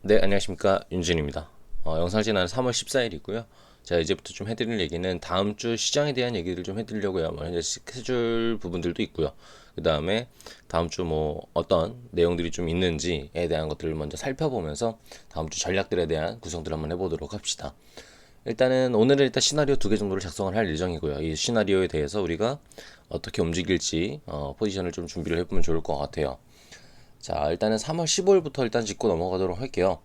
네, 안녕하십니까. 윤진입니다. 영상 지난 3월 14일이고요. 제가 이제부터 좀 해드릴 얘기는 다음 주 시장에 대한 얘기를 좀 해드리려고요. 뭐 현재 스케줄 부분들도 있고요. 그 다음에 다음 주 뭐 어떤 내용들이 좀 있는지에 대한 것들을 먼저 살펴보면서 다음 주 전략들에 대한 구성들을 한번 해보도록 합시다. 일단은 오늘은 일단 시나리오 2개 정도를 작성을 할 예정이고요. 이 시나리오에 대해서 우리가 어떻게 움직일지 포지션을 좀 준비를 해보면 좋을 것 같아요. 자, 일단은 3월 15일부터 일단 짚고 넘어가도록 할게요.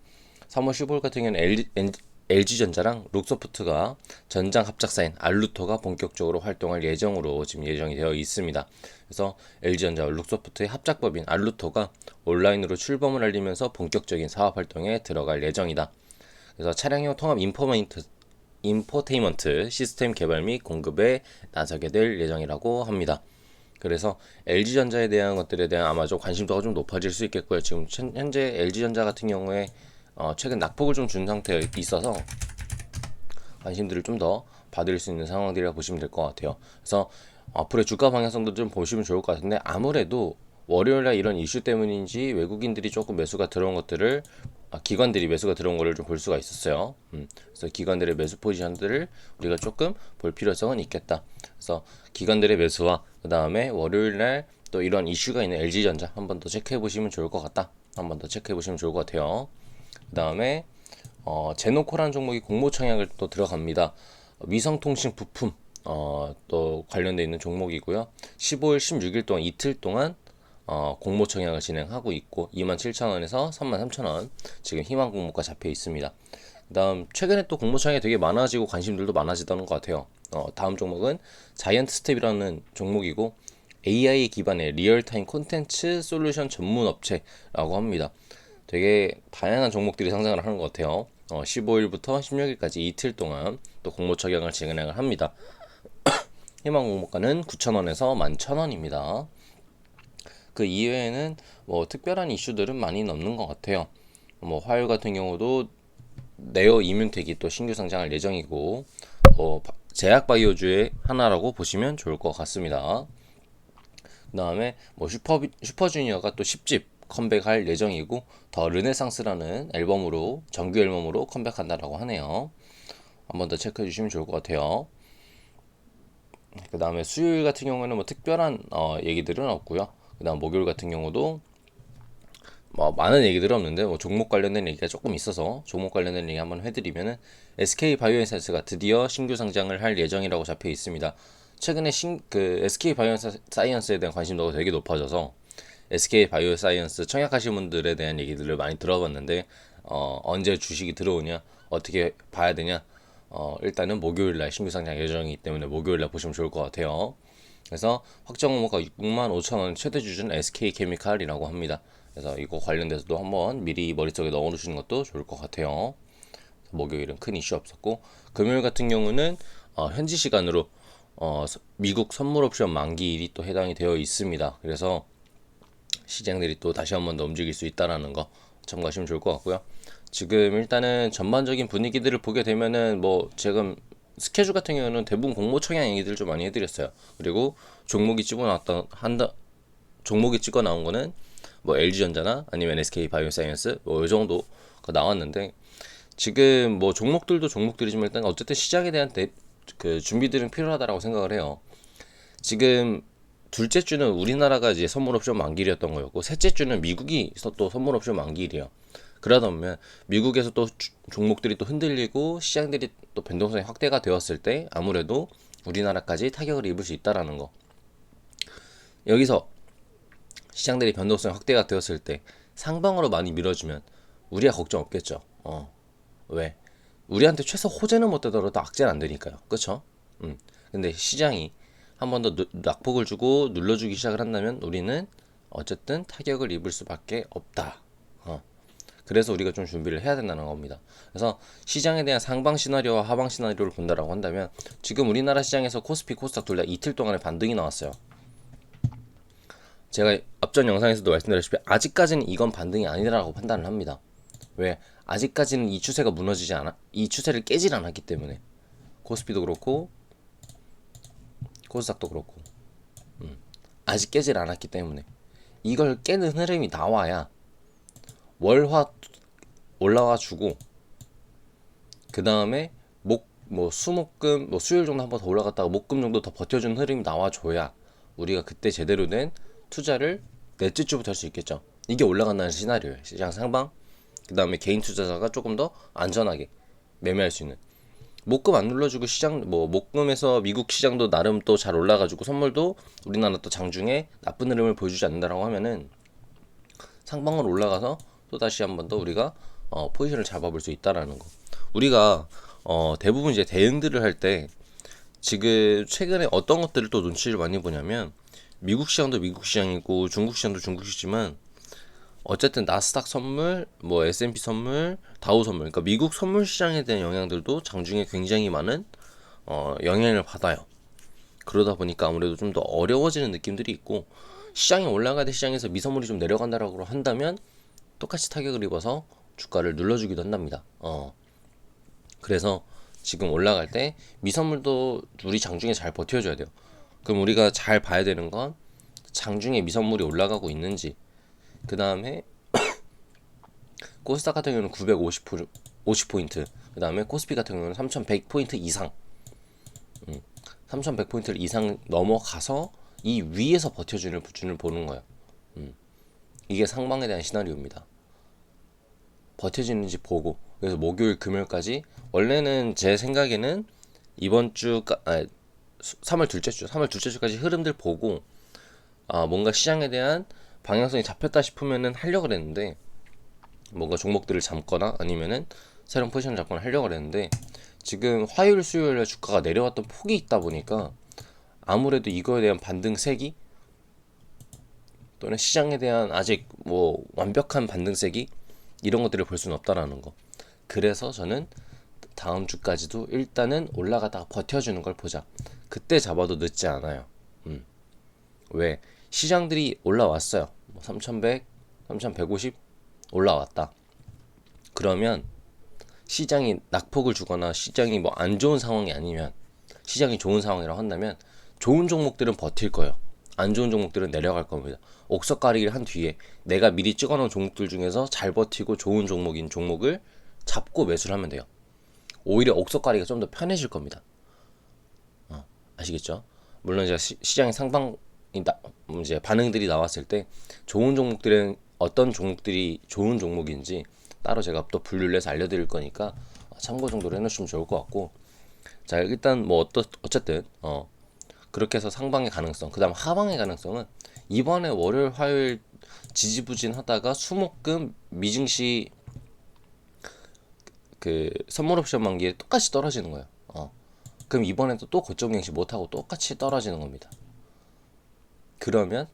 3월 15일 같은 경우는 LG전자랑 룩소프트가 전장 합작사인 알루토가 본격적으로 활동할 예정으로 지금 예정이 되어 있습니다. 그래서 LG전자와 룩소프트의 합작법인 알루토가 온라인으로 출범을 알리면서 본격적인 사업 활동에 들어갈 예정이다. 그래서 차량용 통합 인포테인먼트 시스템 개발 및 공급에 나서게 될 예정이라고 합니다. 그래서 LG전자에 대한 것들에 대한 아마 좀 관심도가 좀 높아질 수 있겠고요. 지금 현재 LG전자 같은 경우에 최근 낙폭을 좀 준 상태에 있어서 관심들을 좀 더 받을 수 있는 상황들이라 보시면 될 것 같아요. 그래서 앞으로의 주가 방향성도 좀 보시면 좋을 것 같은데 아무래도 월요일날 이런 이슈 때문인지 외국인들이 조금 매수가 들어온 것들을 기관들이 매수가 들어온 거를 좀 볼 수가 있었어요. 그래서 기관들의 매수 포지션들을 우리가 조금 볼 필요성은 있겠다. 그래서 기관들의 매수와 그 다음에 월요일날 또 이런 이슈가 있는 LG전자 한 번 더 체크해 보시면 좋을 것 같다. 한 번 더 체크해 보시면 좋을 것 같아요. 그 다음에 제노코라는 종목이 공모 청약을 또 들어갑니다. 위성통신 부품 또 관련돼 있는 종목이고요. 15일, 16일 동안 이틀 동안 공모 청약을 진행하고 있고 27,000원에서 33,000원 지금 희망 공모가 잡혀 있습니다. 그다음 최근에 또 공모 청약이 되게 많아지고 관심들도 많아지다는 것 같아요. 다음 종목은 자이언트 스텝이라는 종목이고 AI 기반의 리얼타임 콘텐츠 솔루션 전문 업체라고 합니다. 되게 다양한 종목들이 상장을 하는 것 같아요. 15일부터 16일까지 이틀 동안 또 공모 청약을 진행을 합니다. 희망 공모가는 9,000원에서 11,000원입니다. 그 이외에는 뭐 특별한 이슈들은 많이 없는 것 같아요. 뭐 화요일 같은 경우도 네오 이뮨텍이 또 신규 상장할 예정이고 제약 바이오주의 하나라고 보시면 좋을 것 같습니다. 그다음에 뭐 슈퍼주니어가 또 10집 컴백할 예정이고 더 르네상스라는 앨범으로 정규 앨범으로 컴백한다라고 하네요. 한번 더 체크해 주시면 좋을 것 같아요. 그 다음에 수요일 같은 경우에는 뭐 특별한 얘기들은 없고요. 그 다음 목요일 같은 경우도 뭐 많은 얘기들은 없는데 뭐 종목 관련된 얘기가 조금 있어서 종목 관련된 얘기 한번 해드리면은 SK 바이오엔센스가 드디어 신규 상장을 할 예정이라고 잡혀 있습니다. 최근에 그 SK 바이오사이언스에 대한 관심도가 되게 높아져서 SK 바이오사이언스 청약하신 분들에 대한 얘기들을 많이 들어봤는데 언제 주식이 들어오냐 어떻게 봐야 되냐 일단은 목요일날 신규 상장 예정이기 때문에 목요일날 보시면 좋을 것 같아요. 그래서 확정 공모가 65,000원 최대 주주는 SK케미칼이라고 합니다. 그래서 이거 관련돼서도 한번 미리 머릿속에 넣어두시는 것도 좋을 것 같아요. 목요일은 큰 이슈 없었고 금요일 같은 경우는 현지 시간으로 미국 선물 옵션 만기일이 또 해당이 되어 있습니다. 그래서 시장들이 또 다시 한번 더 움직일 수 있다라는 거 참고하시면 좋을 것 같고요. 지금 일단은 전반적인 분위기들을 보게 되면은 뭐 지금 스케줄 같은 경우는 대부분 공모 청약 얘기들 좀 많이 해드렸어요. 그리고 종목이 찍어 나왔다 한다 종목이 찍어 나온 거는 뭐 LG전자나 아니면 SK 바이오사이언스 뭐 이 정도가 나왔는데 지금 뭐 종목들도 종목들이지만 일단 어쨌든 시장에 대한 그 준비들은 필요하다라고 생각을 해요. 지금 둘째 주는 우리나라가 이제 선물 옵션 만기일이었던 거였고 셋째 주는 미국이 또 선물 옵션 만기일이에요. 그러다 보면 미국에서 또 종목들이 또 흔들리고 시장들이 또 변동성이 확대가 되었을 때 아무래도 우리나라까지 타격을 입을 수 있다라는 거. 여기서 시장들이 변동성이 확대가 되었을 때 상방으로 많이 밀어주면 우리가 걱정 없겠죠. 왜? 우리한테 최소 호재는 못 되더라도 악재는 안 되니까요. 그쵸? 근데 시장이 한 번 더 낙폭을 주고 눌러주기 시작을 한다면 우리는 어쨌든 타격을 입을 수밖에 없다. 그래서 우리가 좀 준비를 해야 된다는 겁니다. 그래서 시장에 대한 상방 시나리오와 하방 시나리오를 본다라고 한다면 지금 우리나라 시장에서 코스피, 코스닥 둘 다 이틀 동안에 반등이 나왔어요. 제가 앞전 영상에서도 말씀드렸다시피 아직까지는 이건 반등이 아니라고 판단을 합니다. 왜? 아직까지는 이 추세가 무너지지 않아, 이 추세를 깨질 않았기 때문에 코스피도 그렇고 코스닥도 그렇고 아직 깨질 않았기 때문에 이걸 깨는 흐름이 나와야 월화 올라와 주고, 그 다음에 수목금, 수요일 정도 한번 더 올라갔다가 목금 정도 더 버텨주는 흐름이 나와줘야 우리가 그때 제대로 된 투자를 넷째 주부터 할 수 있겠죠. 이게 올라간다는 시나리오예요. 시장 상방. 그 다음에 개인 투자자가 조금 더 안전하게 매매할 수 있는. 목금 안 눌러주고 시장, 목금에서 미국 시장도 나름 또 잘 올라가지고 선물도 우리나라 또 장중에 나쁜 흐름을 보여주지 않는다라고 하면은 상방으로 올라가서 또 다시 한 번 더 우리가 포지션을 잡아볼 수 있다라는 거. 우리가 대부분 이제 대응들을 할 때 지금 최근에 어떤 것들을 또 눈치를 많이 보냐면, 미국 시장도 미국 시장이고 중국 시장도 중국 시지만 어쨌든 나스닥 선물, S&P 선물, 다우 선물, 그러니까 미국 선물 시장에 대한 영향들도 장중에 굉장히 많은 영향을 받아요. 그러다 보니까 아무래도 좀 더 어려워지는 느낌들이 있고, 시장이 올라가야 될 시장에서 미선물이 좀 내려간다라고 한다면 똑같이 타격을 입어서 주가를 눌러주기도 한답니다. 그래서 지금 올라갈 때 미선물도 우리 장중에 잘 버텨줘야 돼요. 그럼 우리가 잘 봐야 되는 건 장중에 미선물이 올라가고 있는지, 그 다음에 코스닥 같은 경우는 950포인트, 그 다음에 코스피 같은 경우는 3100포인트 이상, 3100포인트를 이상 넘어가서 이 위에서 버텨주는 부준을 보는 거예요. 이게 상방에 대한 시나리오입니다. 버텨지는지 보고, 그래서 목요일 금요일까지, 원래는 제 생각에는 이번 주 3월 둘째 주까지 흐름들 보고 뭔가 시장에 대한 방향성이 잡혔다 싶으면은 하려고 그랬는데, 뭔가 종목들을 잡거나 아니면은 새로운 포지션을 잡거나 하려고 그랬는데, 지금 화요일 수요일에 주가가 내려왔던 폭이 있다 보니까 아무래도 이거에 대한 반등 세기 또는 시장에 대한 아직 완벽한 반등 세기 이런 것들을 볼 수는 없다라는 거. 그래서 저는 다음 주까지도 일단은 올라가다가 버텨주는 걸 보자. 그때 잡아도 늦지 않아요. 왜? 시장들이 올라왔어요. 3100, 3150 올라왔다. 그러면 시장이 낙폭을 주거나 시장이 안 좋은 상황이 아니면, 시장이 좋은 상황이라고 한다면 좋은 종목들은 버틸 거예요. 안 좋은 종목들은 내려갈 겁니다. 옥석 가리기를 한 뒤에 내가 미리 찍어놓은 종목들 중에서 잘 버티고 좋은 종목인 종목을 잡고 매수를 하면 돼요. 오히려 옥석 가리기가 좀 더 편해질 겁니다. 아시겠죠? 물론 제가 시장의 상방 이제 반응들이 나왔을 때 좋은 종목들은 어떤 종목들이 좋은 종목인지 따로 제가 또 분류를 해서 알려드릴 거니까 참고 정도로 해놓으시면 좋을 것 같고, 자 일단 어쨌든 그렇게 해서 상방의 가능성, 그 다음 하방의 가능성은 이번에 월요일 화요일 지지부진하다가 수목금 미증시 그 선물 옵션 만기에 똑같이 떨어지는 거예요. 그럼 이번에도 또 고점 갱신 못하고 똑같이 떨어지는 겁니다. 그러면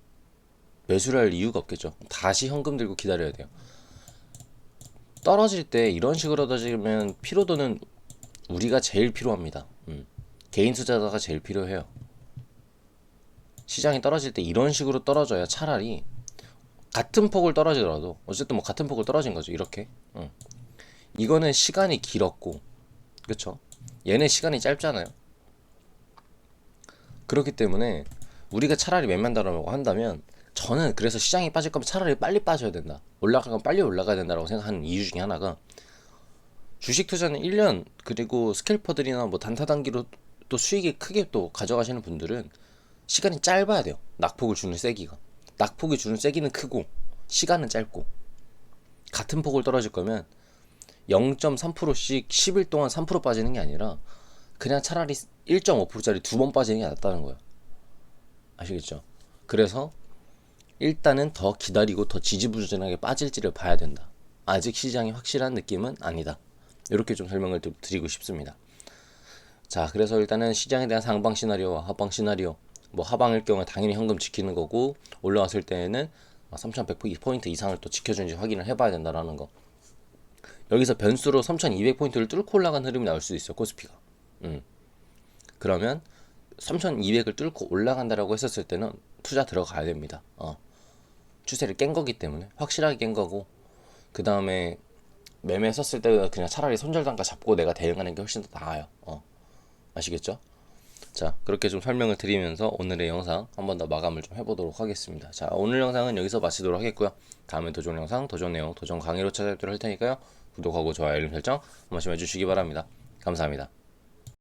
매수를 할 이유가 없겠죠. 다시 현금 들고 기다려야 돼요. 떨어질 때 이런 식으로 떨어지면 피로도는 우리가 제일 필요합니다. 개인 투자자가 제일 필요해요. 시장이 떨어질 때 이런 식으로 떨어져야 차라리 같은 폭을 떨어지더라도 어쨌든 같은 폭을 떨어진 거죠. 이렇게. 이거는 시간이 길었고, 그쵸? 얘네 시간이 짧잖아요. 그렇기 때문에 우리가 차라리 매매한다고 한다면, 저는 그래서 시장이 빠질 거면 차라리 빨리 빠져야 된다, 올라가면 빨리 올라가야 된다라고 생각하는 이유 중에 하나가, 주식 투자는 1년, 그리고 스캘퍼들이나 단타 단기로 또 수익이 크게 또 가져가시는 분들은 시간이 짧아야 돼요. 낙폭을 주는 세기가. 낙폭이 주는 세기는 크고 시간은 짧고, 같은 폭을 떨어질 거면 0.3%씩 10일 동안 3% 빠지는 게 아니라 그냥 차라리 1.5%짜리 두 번 빠지는 게 낫다는 거예요. 아시겠죠? 그래서 일단은 더 기다리고 더 지지부진하게 빠질지를 봐야 된다. 아직 시장이 확실한 느낌은 아니다. 이렇게 좀 설명을 드리고 싶습니다. 자, 그래서 일단은 시장에 대한 상방 시나리오와 하방 시나리오, 하방일 경우에 당연히 현금 지키는 거고, 올라왔을 때에는 3100포인트 이상을 또 지켜주는지 확인을 해봐야 된다라는 거. 여기서 변수로 3200포인트를 뚫고 올라간 흐름이 나올 수도 있어요, 코스피가. 그러면 3200을 뚫고 올라간다라고 했었을 때는 투자 들어가야 됩니다. 추세를 깬 거기 때문에 확실하게 깬 거고, 그 다음에 매매 썼을 때 그냥 차라리 손절단가 잡고 내가 대응하는 게 훨씬 더 나아요. 아시겠죠? 자, 그렇게 좀 설명을 드리면서 오늘의 영상 한 번 더 마감을 좀 해보도록 하겠습니다. 자, 오늘 영상은 여기서 마치도록 하겠고요. 다음에 도전 영상, 도전 내용, 도전 강의로 찾아뵙도록 할 테니까요. 구독하고 좋아요 알림 설정 한 번씩 해주시기 바랍니다. 감사합니다.